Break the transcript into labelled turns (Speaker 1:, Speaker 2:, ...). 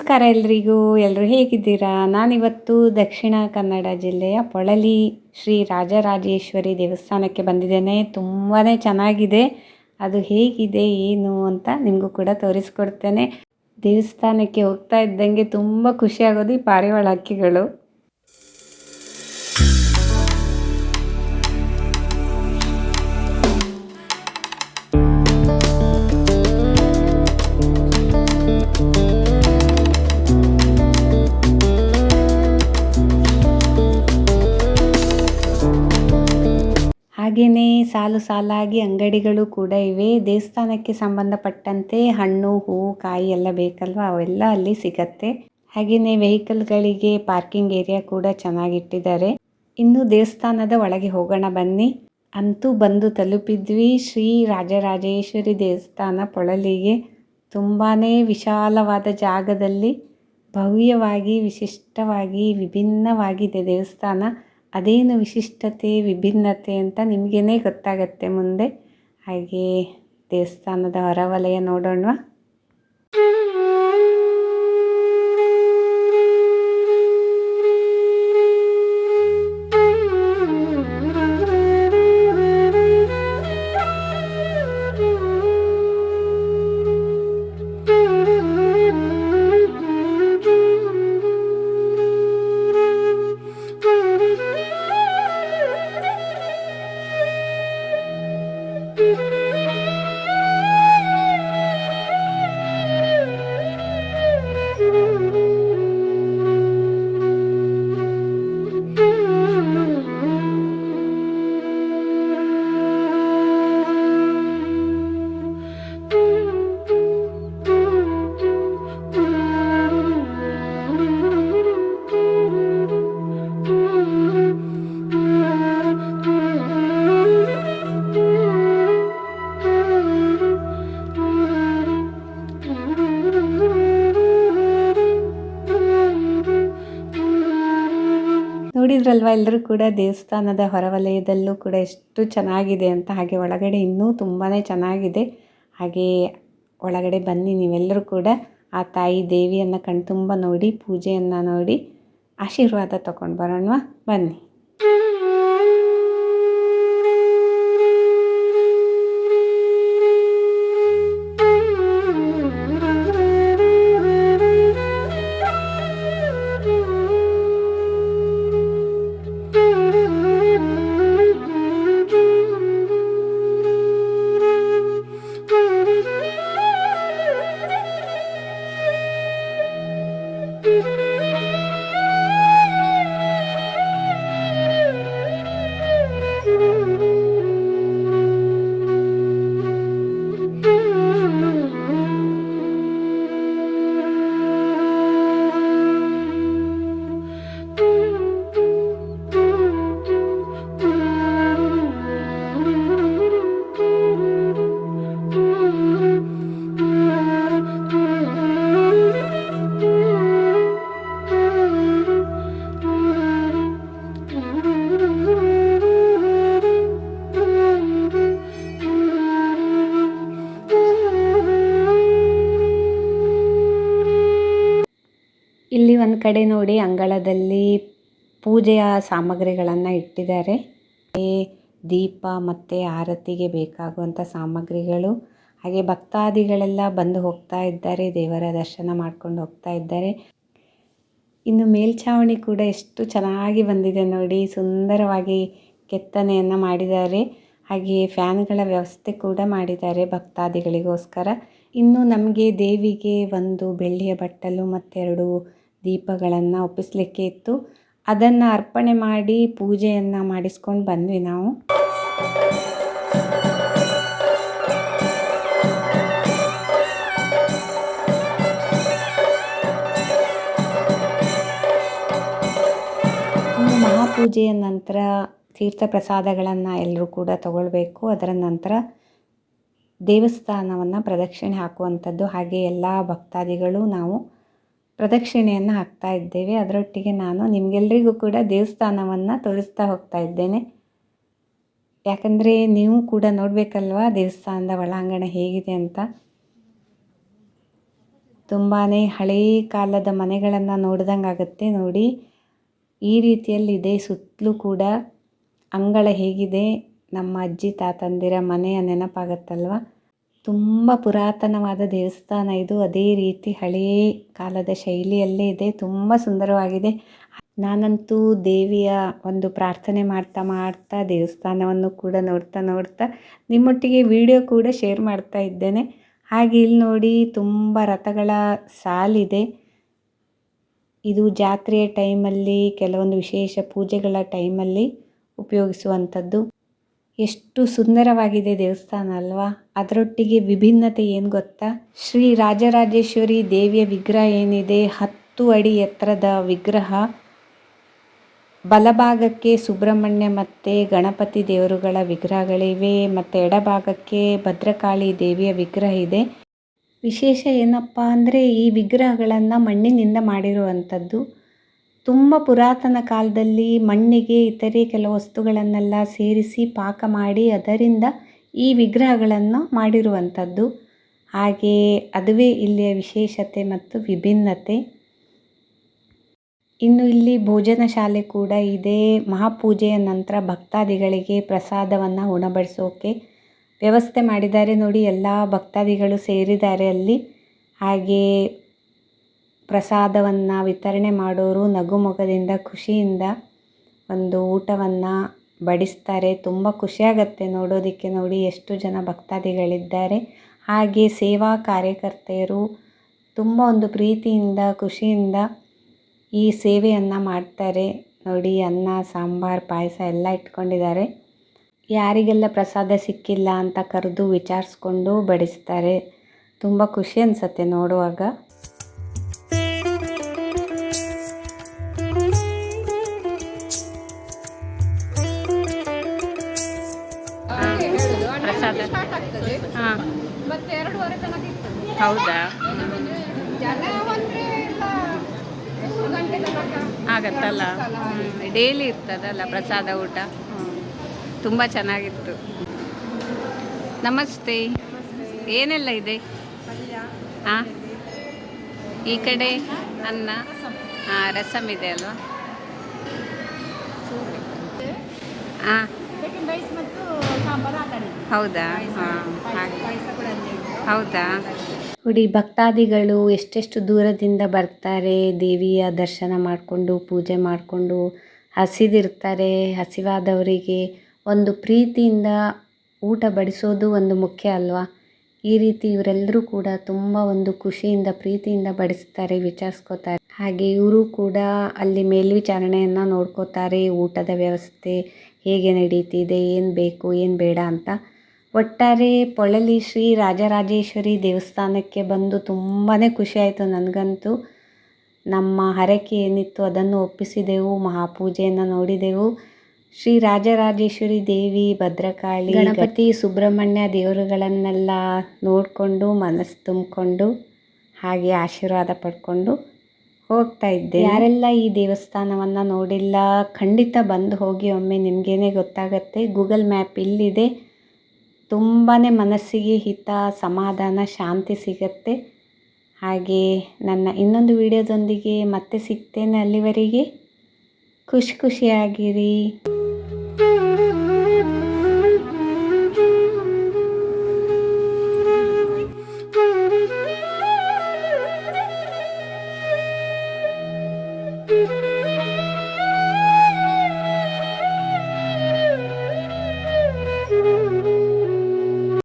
Speaker 1: ನಮಸ್ಕಾರ ಎಲ್ರಿಗೂ. ಎಲ್ಲರೂ ಹೇಗಿದ್ದೀರಾ? ನಾನಿವತ್ತು ದಕ್ಷಿಣ ಕನ್ನಡ ಜಿಲ್ಲೆಯ ಪೊಳಲಿ ಶ್ರೀ ರಾಜರಾಜೇಶ್ವರಿ ದೇವಸ್ಥಾನಕ್ಕೆ ಬಂದಿದ್ದೇನೆ. ತುಂಬಾ ಚೆನ್ನಾಗಿದೆ. ಅದು ಹೇಗಿದೆ ಏನು ಅಂತ ನಿಮಗೂ ಕೂಡ ತೋರಿಸ್ಕೊಡ್ತೇನೆ. ದೇವಸ್ಥಾನಕ್ಕೆ ಹೋಗ್ತಾ ಇದ್ದಂಗೆ ತುಂಬ ಖುಷಿಯಾಗೋದು ಈ ಪಾರಿವಾಳ ಹಕ್ಕಿಗಳು. ಹಾಗೆಯೇ ಸಾಲು ಸಾಲಾಗಿ ಅಂಗಡಿಗಳು ಕೂಡ ಇವೆ. ದೇವಸ್ಥಾನಕ್ಕೆ ಸಂಬಂಧಪಟ್ಟಂತೆ ಹಣ್ಣು, ಹೂವು, ಕಾಯಿ ಎಲ್ಲ ಬೇಕಲ್ವ, ಅವೆಲ್ಲ ಅಲ್ಲಿ ಸಿಗತ್ತೆ. ಹಾಗೆಯೇ ವೆಹಿಕಲ್ಗಳಿಗೆ ಪಾರ್ಕಿಂಗ್ ಏರಿಯಾ ಕೂಡ ಚೆನ್ನಾಗಿಟ್ಟಿದ್ದಾರೆ. ಇನ್ನು ದೇವಸ್ಥಾನದ ಒಳಗೆ ಹೋಗೋಣ ಬನ್ನಿ. ಅಂತೂ ಬಂದು ತಲುಪಿದ್ವಿ ಶ್ರೀ ರಾಜರಾಜೇಶ್ವರಿ ದೇವಸ್ಥಾನ ಪೊಳಲಿಗೆ. ತುಂಬಾ ವಿಶಾಲವಾದ ಜಾಗದಲ್ಲಿ ಭವ್ಯವಾಗಿ, ವಿಶಿಷ್ಟವಾಗಿ, ವಿಭಿನ್ನವಾಗಿದೆ ದೇವಸ್ಥಾನ. ಅದೇನು ವಿಶಿಷ್ಟತೆ, ವಿಭಿನ್ನತೆ ಅಂತ ನಿಮಗೇ ಗೊತ್ತಾಗತ್ತೆ ಮುಂದೆ. ಹಾಗೆ ದೇವಸ್ಥಾನದ ಹೊರವಲಯ ನೋಡೋಣ. ನೋಡಿದ್ರಲ್ವ ಎಲ್ಲರೂ ಕೂಡ ದೇವಸ್ಥಾನದ ಹೊರವಲಯದಲ್ಲೂ ಕೂಡ ಎಷ್ಟು ಚೆನ್ನಾಗಿದೆ ಅಂತ. ಹಾಗೆ ಒಳಗಡೆ ಇನ್ನೂ ತುಂಬಾ ಚೆನ್ನಾಗಿದೆ. ಹಾಗೆ ಒಳಗಡೆ ಬನ್ನಿ ನೀವೆಲ್ಲರೂ ಕೂಡ ಆ ತಾಯಿ ದೇವಿಯನ್ನು ಕಣ್ತುಂಬ ನೋಡಿ, ಪೂಜೆಯನ್ನು ನೋಡಿ ಆಶೀರ್ವಾದ ತಗೊಂಡು ಬರೋಣ ಬನ್ನಿ. ಇಲ್ಲಿ ಒಂದು ಕಡೆ ನೋಡಿ ಅಂಗಳದಲ್ಲಿ ಪೂಜೆಯ ಸಾಮಗ್ರಿಗಳನ್ನು ಇಟ್ಟಿದ್ದಾರೆ. ದೀಪ ಮತ್ತು ಆರತಿಗೆ ಬೇಕಾಗುವಂಥ ಸಾಮಗ್ರಿಗಳು. ಹಾಗೆ ಭಕ್ತಾದಿಗಳೆಲ್ಲ ಬಂದು ಹೋಗ್ತಾ ಇದ್ದಾರೆ, ದೇವರ ದರ್ಶನ ಮಾಡ್ಕೊಂಡು ಹೋಗ್ತಾ ಇದ್ದಾರೆ. ಇನ್ನು ಮೇಲ್ಛಾವಣಿ ಕೂಡ ಎಷ್ಟು ಚೆನ್ನಾಗಿ ಬಂದಿದೆ ನೋಡಿ, ಸುಂದರವಾಗಿ ಕೆತ್ತನೆಯನ್ನು ಮಾಡಿದ್ದಾರೆ. ಹಾಗೆಯೇ ಫ್ಯಾನ್ಗಳ ವ್ಯವಸ್ಥೆ ಕೂಡ ಮಾಡಿದ್ದಾರೆ ಭಕ್ತಾದಿಗಳಿಗೋಸ್ಕರ. ಇನ್ನು ನಮಗೆ ದೇವಿಗೆ ಒಂದು ಬೆಳ್ಳಿಯ ಬಟ್ಟಲು ಮತ್ತು 2 ದೀಪಗಳನ್ನು ಒಪ್ಪಿಸಲಿಕ್ಕೆ ಇತ್ತು. ಅದನ್ನು ಅರ್ಪಣೆ ಮಾಡಿ ಪೂಜೆಯನ್ನು ಮಾಡಿಸ್ಕೊಂಡು ಬಂದ್ವಿ ನಾವು. ಇನ್ನು ಮಹಾಪೂಜೆಯ ನಂತರ ತೀರ್ಥ ಪ್ರಸಾದಗಳನ್ನು ಎಲ್ಲರೂ ಕೂಡ ತಗೊಳ್ಬೇಕು. ಅದರ ನಂತರ ದೇವಸ್ಥಾನವನ್ನು ಪ್ರದಕ್ಷಿಣೆ ಹಾಕುವಂಥದ್ದು. ಹಾಗೆ ಎಲ್ಲ ಭಕ್ತಾದಿಗಳು ನಾವು ಪ್ರದಕ್ಷಿಣೆಯನ್ನು ಹಾಕ್ತಾ ಇದ್ದೇವೆ. ಅದರೊಟ್ಟಿಗೆ ನಾನು ನಿಮಗೆಲ್ಲರಿಗೂ ಕೂಡ ದೇವಸ್ಥಾನವನ್ನು ತೋರಿಸ್ತಾ ಹೋಗ್ತಾ ಇದ್ದೇನೆ. ಯಾಕಂದರೆ ನೀವು ಕೂಡ ನೋಡಬೇಕಲ್ವ ದೇವಸ್ಥಾನದ ಒಳಾಂಗಣ ಹೇಗಿದೆ ಅಂತ. ತುಂಬಾ ಹಳೇ ಕಾಲದ ಮನೆಗಳನ್ನು ನೋಡ್ದಂಗೆ ಆಗುತ್ತೆ ನೋಡಿ. ಈ ರೀತಿಯಲ್ಲಿದೆ. ಸುತ್ತಲೂ ಕೂಡ ಅಂಗಳ ಹೇಗಿದೆ, ನಮ್ಮ ಅಜ್ಜಿ ತಾತಂದಿರ ಮನೆಯ ನೆನಪಾಗತ್ತಲ್ವ. ತುಂಬ ಪುರಾತನವಾದ ದೇವಸ್ಥಾನ ಇದು. ಅದೇ ರೀತಿ ಹಳೇ ಕಾಲದ ಶೈಲಿಯಲ್ಲೇ ಇದೆ. ತುಂಬ ಸುಂದರವಾಗಿದೆ. ನಾನಂತೂ ದೇವಿಯ ಒಂದು ಪ್ರಾರ್ಥನೆ ಮಾಡ್ತಾ ಮಾಡ್ತಾ ದೇವಸ್ಥಾನವನ್ನು ಕೂಡ ನೋಡ್ತಾ ನಿಮ್ಮೊಟ್ಟಿಗೆ ವಿಡಿಯೋ ಕೂಡ ಶೇರ್ ಮಾಡ್ತಾ ಇದ್ದೇನೆ. ಹಾಗೆ ಇಲ್ಲಿ ನೋಡಿ ತುಂಬ ರಥಗಳ ಸಾಲಿದೆ. ಇದು ಜಾತ್ರೆಯ ಟೈಮಲ್ಲಿ, ಕೆಲವೊಂದು ವಿಶೇಷ ಪೂಜೆಗಳ ಟೈಮಲ್ಲಿ ಉಪಯೋಗಿಸುವಂಥದ್ದು. ಎಷ್ಟು ಸುಂದರವಾಗಿದೆ ದೇವಸ್ಥಾನ ಅಲ್ವಾ. ಅದರೊಟ್ಟಿಗೆ ವಿಭಿನ್ನತೆ ಏನು ಗೊತ್ತಾ, ಶ್ರೀ ರಾಜರಾಜೇಶ್ವರಿ ದೇವಿಯ ವಿಗ್ರಹ ಏನಿದೆ 10 ಅಡಿ ಎತ್ತರದ ವಿಗ್ರಹ. ಬಲಭಾಗಕ್ಕೆ ಸುಬ್ರಹ್ಮಣ್ಯ ಮತ್ತು ಗಣಪತಿ ದೇವರುಗಳ ವಿಗ್ರಹಗಳಿವೆ ಮತ್ತು ಎಡಭಾಗಕ್ಕೆ ಭದ್ರಕಾಳಿ ದೇವಿಯ ವಿಗ್ರಹ ಇದೆ. ವಿಶೇಷ ಏನಪ್ಪ ಅಂದರೆ ಈ ವಿಗ್ರಹಗಳನ್ನು ಮಣ್ಣಿನಿಂದ ಮಾಡಿರುವಂಥದ್ದು. ತುಂಬ ಪುರಾತನ ಕಾಲದಲ್ಲಿ ಮಣ್ಣಿಗೆ ಇತರೆ ಕೆಲವು ವಸ್ತುಗಳನ್ನೆಲ್ಲ ಸೇರಿಸಿ ಪಾಕ ಮಾಡಿ ಅದರಿಂದ ಈ ವಿಗ್ರಹಗಳನ್ನು ಮಾಡಿರುವಂಥದ್ದು. ಹಾಗೆ ಅದುವೇ ಇಲ್ಲಿಯ ವಿಶೇಷತೆ ಮತ್ತು ವಿಭಿನ್ನತೆ. ಇನ್ನು ಇಲ್ಲಿ ಭೋಜನ ಶಾಲೆ ಕೂಡ ಇದೆ. ಮಹಾಪೂಜೆಯ ನಂತರ ಭಕ್ತಾದಿಗಳಿಗೆ ಪ್ರಸಾದವನ್ನು ಉಣಬಡಿಸೋಕೆ ವ್ಯವಸ್ಥೆ ಮಾಡಿದ್ದಾರೆ ನೋಡಿ. ಎಲ್ಲ ಭಕ್ತಾದಿಗಳು ಸೇರಿದ್ದಾರೆ ಅಲ್ಲಿ. ಹಾಗೆ ಪ್ರಸಾದವನ್ನು ವಿತರಣೆ ಮಾಡೋರು ನಗುಮೊಗದಿಂದ ಖುಷಿಯಿಂದ ಒಂದು ಊಟವನ್ನು ಬಡಿಸ್ತಾರೆ. ತುಂಬ ಖುಷಿಯಾಗತ್ತೆ ನೋಡೋದಕ್ಕೆ. ನೋಡಿ ಎಷ್ಟು ಜನ ಭಕ್ತಾದಿಗಳಿದ್ದಾರೆ. ಹಾಗೆ ಸೇವಾ ಕಾರ್ಯಕರ್ತೆಯರು ತುಂಬ ಒಂದು ಪ್ರೀತಿಯಿಂದ ಖುಷಿಯಿಂದ ಈ ಸೇವೆಯನ್ನು ಮಾಡ್ತಾರೆ ನೋಡಿ. ಅನ್ನ ಸಾಂಬಾರು ಪಾಯಸ ಎಲ್ಲ ಇಟ್ಕೊಂಡಿದ್ದಾರೆ. ಯಾರಿಗೆಲ್ಲ ಪ್ರಸಾದ ಸಿಕ್ಕಿಲ್ಲ ಅಂತ ಕರೆದು ವಿಚಾರಿಸ್ಕೊಂಡು ಬಡಿಸ್ತಾರೆ. ತುಂಬ ಖುಷಿ ಅನಿಸುತ್ತೆ ನೋಡುವಾಗ. ಪ್ರಸಾದ ಹಾಂ,
Speaker 2: ಮತ್ತೆ 2:30 ತನಕ ಇರ್ತದೆ.
Speaker 1: ಹೌದಾ?
Speaker 2: ಜನ ಬಂದರೆ ಎಲ್ಲ ಎಷ್ಟು ಗಂಟೆ ತನಕ
Speaker 1: ಆಗತ್ತಲ್ಲ. ಡೈಲಿ ಇರ್ತದಲ್ಲ ಪ್ರಸಾದ ಊಟ. ತುಂಬ ಚೆನ್ನಾಗಿತ್ತು. ನಮಸ್ತೆ. ಏನೆಲ್ಲ ಇದೆ? ಹಾಂ, ಈ ಕಡೆ ಅನ್ನ, ರಸಮ್ ಇದೆ ಅಲ್ವಾ? ಹಾಂ,
Speaker 2: ಸೆಕೆಂಡ್ ರೈಸ್ ಮತ್ತು ಸಾಂಬಾರು ಆ ಕಡೆ.
Speaker 1: ಹೌದಾ? ಹಾಂ, ಹಾಗೆ.
Speaker 2: ಪಾಯಸ ಕೂಡ ಅಲ್ಲೇ ಉಂಟು.
Speaker 1: ಹೌದಾ? ನೋಡಿ, ಭಕ್ತಾದಿಗಳು ಎಷ್ಟೆಷ್ಟು ದೂರದಿಂದ ಬರ್ತಾರೆ. ದೇವಿಯ ದರ್ಶನ ಮಾಡಿಕೊಂಡು ಪೂಜೆ ಮಾಡಿಕೊಂಡು ಹಸಿದಿರ್ತಾರೆ. ಹಸಿವಾದವರಿಗೆ ಒಂದು ಪ್ರೀತಿಯಿಂದ ಊಟ ಬಡಿಸೋದು ಒಂದು ಮುಖ್ಯ ಅಲ್ವಾ. ಈ ರೀತಿ ಇವರೆಲ್ಲರೂ ಕೂಡ ತುಂಬ ಒಂದು ಖುಷಿಯಿಂದ ಪ್ರೀತಿಯಿಂದ ಬಡಿಸ್ತಾರೆ, ವಿಚಾರಿಸ್ಕೋತಾರೆ. ಹಾಗೆ ಇವರು ಕೂಡ ಅಲ್ಲಿ ಮೇಲ್ವಿಚಾರಣೆಯನ್ನು ನೋಡ್ಕೋತಾರೆ. ಊಟದ ವ್ಯವಸ್ಥೆ ಹೇಗೆ ನಡೀತಿದೆ, ಏನು ಬೇಕು ಏನು ಬೇಡ ಅಂತ. ಒಟ್ಟಾರೆ ಪೊಳಲಿ ಶ್ರೀ ರಾಜರಾಜೇಶ್ವರಿ ದೇವಸ್ಥಾನಕ್ಕೆ ಬಂದು ತುಂಬಾ ಖುಷಿಯಾಯಿತು ನನಗಂತೂ. ನಮ್ಮ ಹರಕೆ ಏನಿತ್ತು ಅದನ್ನು ಒಪ್ಪಿಸಿದೆವು. ಮಹಾಪೂಜೆಯನ್ನು ನೋಡಿದೆವು. ಶ್ರೀ ರಾಜರಾಜೇಶ್ವರಿ ದೇವಿ, ಭದ್ರಕಾಳಿ, ಗಣಪತಿ, ಸುಬ್ರಹ್ಮಣ್ಯ ದೇವರುಗಳನ್ನೆಲ್ಲ ನೋಡಿಕೊಂಡು ಮನಸ್ಸು ತುಂಬಿಕೊಂಡು ಹಾಗೆ ಆಶೀರ್ವಾದ ಪಡ್ಕೊಂಡು ಹೋಗ್ತಾ ಇದ್ದೆ. ಯಾರೆಲ್ಲ ಈ ದೇವಸ್ಥಾನವನ್ನು ನೋಡಿಲ್ಲ ಖಂಡಿತ ಬಂದು ಹೋಗಿ ಒಮ್ಮೆ, ನಿಮಗೇನೆ ಗೊತ್ತಾಗತ್ತೆ. ಗೂಗಲ್ ಮ್ಯಾಪ್ ಇಲ್ಲಿದೆ. ತುಂಬಾ ಮನಸ್ಸಿಗೆ ಹಿತ, ಸಮಾಧಾನ, ಶಾಂತಿ ಸಿಗತ್ತೆ. ಹಾಗೆ ನನ್ನ ಇನ್ನೊಂದು ವಿಡಿಯೋದೊಂದಿಗೆ ಮತ್ತೆ ಸಿಗ್ತೇನೆ. ಅಲ್ಲಿವರೆಗೆ ಖುಷಿಯಾಗಿರಿ.